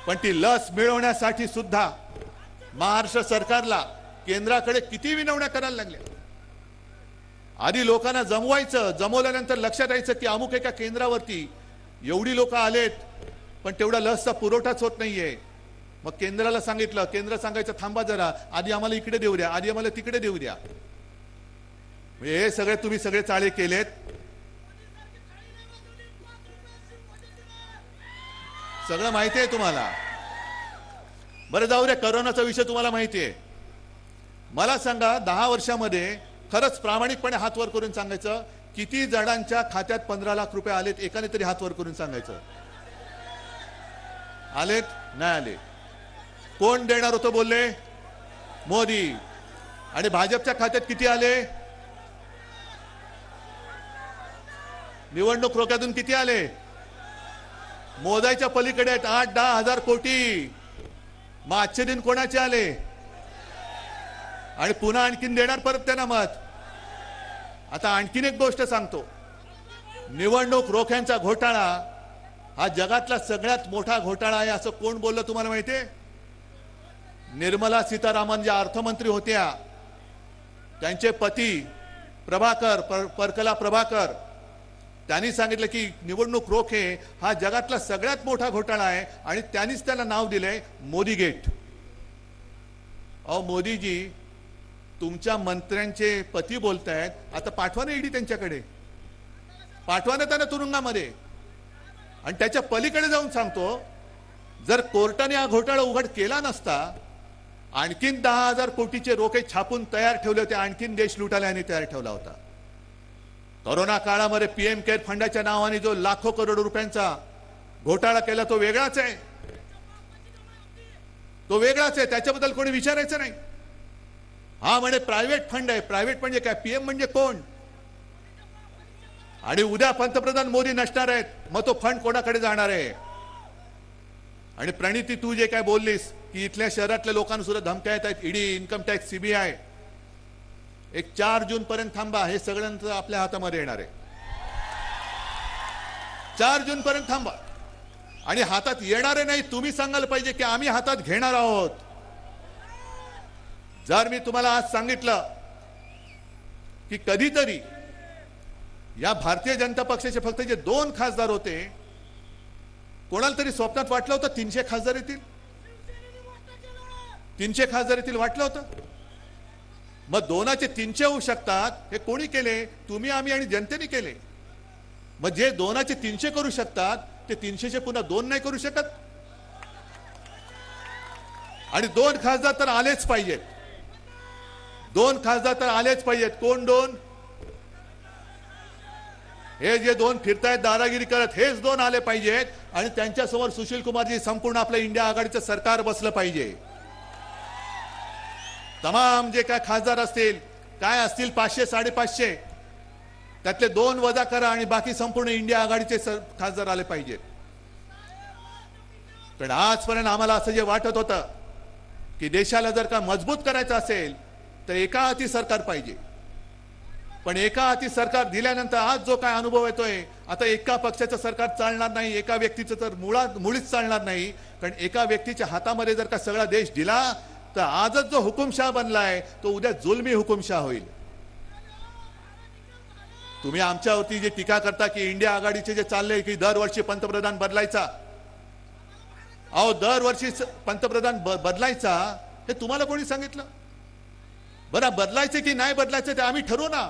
पण ती लस मिळवण्यासाठी सुद्धा महाराष्ट्र सरकारला केंद्राकडे किती विनवण्या करायला लागल्या। आधी लोकांना जमवायचं, जमवल्यानंतर लक्षात यायचं की अमुक एका केंद्रावरती एवढी लोक आलेत पण तेवढा लसचा पुरवठाच होत नाहीये। मग केंद्राला सांगितलं, केंद्र सांगायचं थांबा जरा, आधी आम्हाला इकडे देऊ द्या, आधी आम्हाला तिकडे देऊ द्या। हे सगळे तुम्ही सगळे चाळे केलेत। सगळं माहिती आहे तुम्हाला। बरं जाऊ द्या, कोरोनाचा विषय तुम्हाला माहिती आहे। मला सांगा 10 वर्षामध्ये खरंच प्रामाणिकपणे हात वर करून सांगायचं किती जणांच्या खात्यात 15 लाख रुपये आलेत? एकाने तरी हात वर करून सांगायचं। आलेत? नाही आले। कोण देणार होतं बोलले? मोदी। आणि भाजपच्या खात्यात किती आले? निवडणूक रोख्यातून किती आले? मोजायच्या पलीकडे आहेत, 8-10 हजार कोटी। मग आजचे दिन कोणाचे आले? आणि पुन्हा आणखीन देणार परत त्यांना मत। आता आणखीन एक गोष्ट सांगतो, निवडणूक रोख्यांचा घोटाळा हा जगातला सगळ्यात मोठा घोटाळा आहे असं कोण बोललं तुम्हाला माहितीये? निर्मला सीतारामन ज्या अर्थमंत्री होत्या त्यांचे पती प्रभाकर, परकला प्रभाकर, त्यांनी सांगितलं की निवडणूक रोखे हा जगातला सगळ्यात मोठा घोटाळा आहे आणि त्यांनीच त्याला नाव दिले मोदी गेट। अहो मोदीजी, तुमच्या मंत्र्यांचे पती बोलतायत, आता पाठवा ना ईडी त्यांच्याकडे, पाठवा ना त्यांना तुरुंगामध्ये। आणि त्याच्या पलीकडे जाऊन सांगतो, जर कोर्टाने हा घोटाळा उघड केला नसता, आणखीन 10,000 कोटीचे रोखे छापून तयार ठेवले होते, आणखीन देश लुटायला यांनी तयार ठेवला होता। कोरोना काळामध्ये पीएम केअर फंडाच्या नावाने जो लाखो करोड रुपयांचा घोटाळा केला तो वेगळाच आहे, तो वेगळाच आहे, त्याच्याबद्दल कोणी विचारायचं नाही। हा म्हणे प्रायव्हेट फंड आहे, प्रायव्हेट म्हणजे काय? पीएम म्हणजे कोण? आणि उद्या पंतप्रधान मोदी नसणार आहेत, मग तो फंड कोणाकडे जाणार आहे? आणि प्रणिती, तू जे काय बोललीस की इथल्या शहरातल्या लोकांना सुद्धा धमक्या येत आहेत, ईडी, इन्कम टॅक्स, सीबीआय, एक 4 जून पर्यंत थांबा, हे सगळ्यांचं आपल्या हातामध्ये येणार आहे। 4 जून पर्यंत थांबा। आणि हातात येणारे नाही, तुम्ही सांगायला पाहिजे की आम्ही हातात घेणार आहोत। जर मी तुम्हाला आज सांगितलं की कधीतरी या भारतीय जनता पक्षाचे फक्त जे 2 खासदार होते, कोणाला तरी स्वप्नात वाटलं होतं 300 खासदार येतील, 300 खासदार येतील वाटलं होतं? मग 2चे 300 होऊ शकतात, हे कोणी केले? तुम्ही, आम्ही आणि जनतेने केले। मग जे 2चे 300 करू शकतात ते 300चे पुन्हा 2 नाही करू शकत? आणि 2 खासदार तर आलेच पाहिजेत, 2 खासदार तर आलेच पाहिजेत। कोण 2? हे जे 2 फिरतायत दादागिरी करत, हेच 2 आले पाहिजेत। आणि त्यांच्यासमोर सुशील कुमारजी, संपूर्ण आपलं इंडिया आघाडीचं सरकार बसलं पाहिजे। तमाम जे काय खासदार असतील, काय असतील 500-550, त्यातले 2 वजा करा आणि बाकी संपूर्ण इंडिया आघाडीचे खासदार आले पाहिजेत। पण आजपर्यंत आम्हाला असं जे वाटत होतं की देशाला जर का मजबूत करायचं असेल तर एका हाती सरकार पाहिजे, पण एका हाती सरकार दिल्यानंतर आज जो काय अनुभव येतोय, आता एका पक्षाचं सरकार चालणार नाही, एका व्यक्तीचं तर मुळीच चालणार नाही। कारण एका व्यक्तीच्या हातामध्ये जर का सगळा देश दिला तर आजच जो हुकुमशाह बनलाय तो उद्या जुलमी हुकुमशाह होईल। तुम्ही आमच्यावरती जे टीका करता की इंडिया आघाडीचे जे चालले की दरवर्षी पंतप्रधान बदलायचा, अहो दरवर्षी पंतप्रधान बदलायचा, हे तुम्हाला कोणी सांगितलं? बरं, बदलायचे की नाही बदलायचे ते आम्ही ठरवू ना,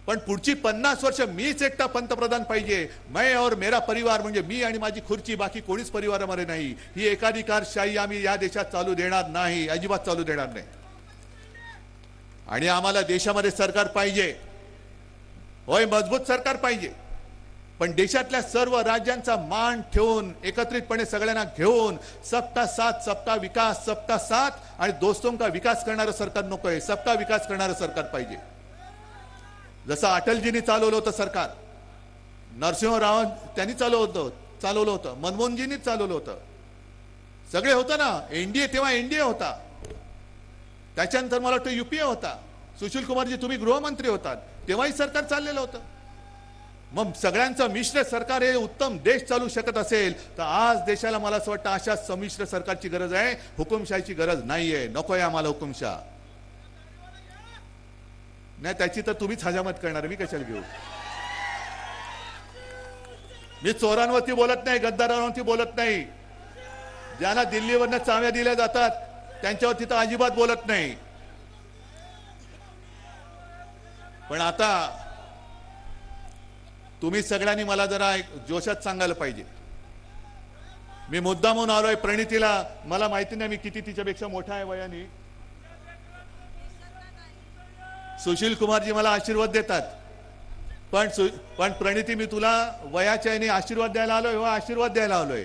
पण पुढची 50 वर्ष मीच एकटा पंतप्रधान पाहिजे, मैं और मेरा परिवार, म्हणजे मी आणि माझी खुर्ची, बाकी कोणीच परिवारामध्ये नाही। ही एकाधिकारशाही आम्ही या देशात चालू देणार नाही, अजिबात चालू देणार नाही। आणि आम्हाला देशामध्ये सरकार पाहिजे, होय मजबूत सरकार पाहिजे, पण देशातल्या सर्व राज्यांचा मान ठेवून एकत्रितपणे सगळ्यांना घेऊन सबका साथ सबका विकास, सबका साथ आणि दोस्तों का विकास करणारं सरकार नकोय, सबका विकास करणारं सरकार पाहिजे। जसं अटलजींनी चालवलं होतं सरकार, नरसिंहराव त्यांनी चालवलं होतं, मनमोहनजींनी चालवलं होतं, सगळे होतं ना। एनडीए, तेव्हा एनडीए होता, त्याच्यानंतर मला वाटतं यूपीए होता, सुशील कुमारजी तुम्ही गृहमंत्री होतात, तेव्हाही सरकार चाललेलं होतं। मग सगळ्यांचं मिश्र सरकार हे उत्तम देश चालू शकत असेल तर आज देशाला मला असं वाटतं अशा संमिश्र सरकारची गरज आहे, हुकुमशाहीची गरज नाहीये. नकोय आम्हाला हुकुमशाह. नाही त्याची तर तुम्हीच हजामत करणार, मी कशाला घेऊ. मी चोरांवरती बोलत नाही, गद्दारांवरती बोलत नाही, ज्यांना दिल्लीवरनं चाव्या दिल्या जातात त्यांच्यावरती तर अजिबात बोलत नाही. पण आता तुम्ही सगळ्यांनी मला जरा जोशात सांगायला पाहिजे. मी मुद्दाम म्हणून आलोय प्रणितीला, मला माहिती नाही मी किती तिच्यापेक्षा मोठा आहे वयाने. सुशील कुमारजी मला आशीर्वाद देतात, पण प्रणिती मी तुला वयाच्या याने आशीर्वाद द्यायला आलोय, हो आशीर्वाद द्यायला आलोय.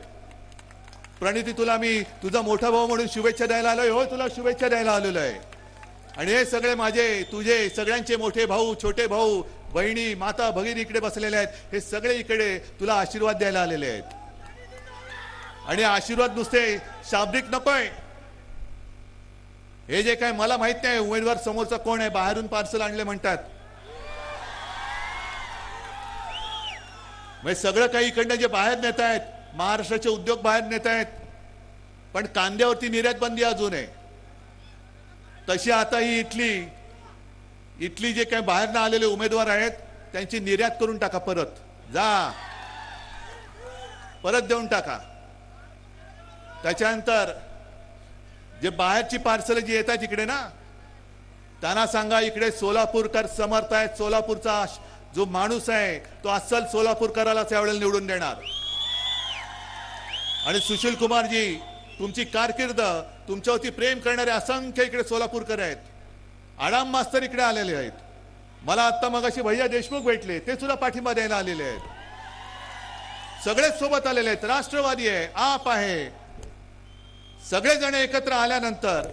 प्रणिती तुला मी तुझा मोठा भाऊ म्हणून शुभेच्छा द्यायला आलोय, हो तुला शुभेच्छा द्यायला आलेलो आहे. आणि हे सगळे माझे तुझे सगळ्यांचे मोठे भाऊ, छोटे भाऊ, बहिणी, माता भगिनी इकडे बसलेले आहेत, हे सगळे इकडे तुला आशीर्वाद द्यायला आलेले आहेत. आणि आशीर्वाद नुसते शाब्दिक नकोय. हे जे काय मला माहित नाही उमेदवार समोरचा कोण आहे, बाहेरून पार्सल आणले म्हणतात. म्हणजे सगळं काही इकडनं जे बाहेर नेत आहेत, महाराष्ट्राचे उद्योग बाहेर नेत आहेत, पण कांद्यावरती निर्यात बंदी अजून आहे. तशी आता ही इथली जे काही बाहेरनं आलेले उमेदवार आहेत त्यांची निर्यात करून टाका, परत देऊन टाका. त्याच्यानंतर जे बाहेरची पार्सल जी येतात इकडे ना, त्यांना सांगा इकडे सोलापूरकर समर्थ आहेत, सोलापूरचा जो माणूस आहे तो अस्सल सोलापूरकरालाच यावेळेला निवडून देणार. आणि सुशील कुमारजी, तुमची कारकीर्द, तुमच्यावरती प्रेम करणारे असंख्य इकडे सोलापूरकर आहेत. आडाम मास्तर इकडे आलेले आहेत. मला आता मगाशी भैया देशमुख भेटले, ते सुद्धा पाठिंबा द्यायला आलेले आहेत. सगळेच सोबत आलेले आहेत. राष्ट्रवादी आहे, आप आहे, सगळेजण एकत्र आल्यानंतर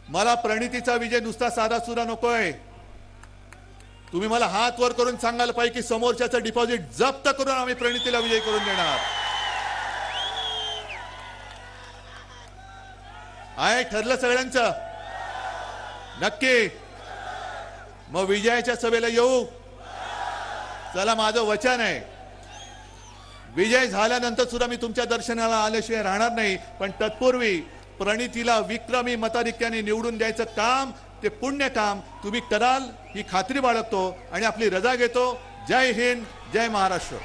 मला प्रणितीचा विजय नुसता साधा सुद्धा नकोय. तुम्ही मला हात वर करून सांगायला पाहिजे की समोरच्याचं डिपॉझिट जप्त करून आम्ही प्रणितीला विजय करून देणार. आहे ठरलं सगळ्यांचं? नक्की. मग विजयाच्या सभेला येऊ. चला, माझं वचन आहे, विजय झाल्यानंतर सुद्धा मी तुमच्या दर्शनाला आल्याशिवाय राहणार नाही. पण तत्पूर्वी प्रणितीला विक्रमी मताधिक्याने निवडून द्यायचं काम, ते पुण्य काम तुम्ही कराल ही खात्री बाळगतो आणि आपली रजा घेतो. जय हिंद, जय महाराष्ट्र.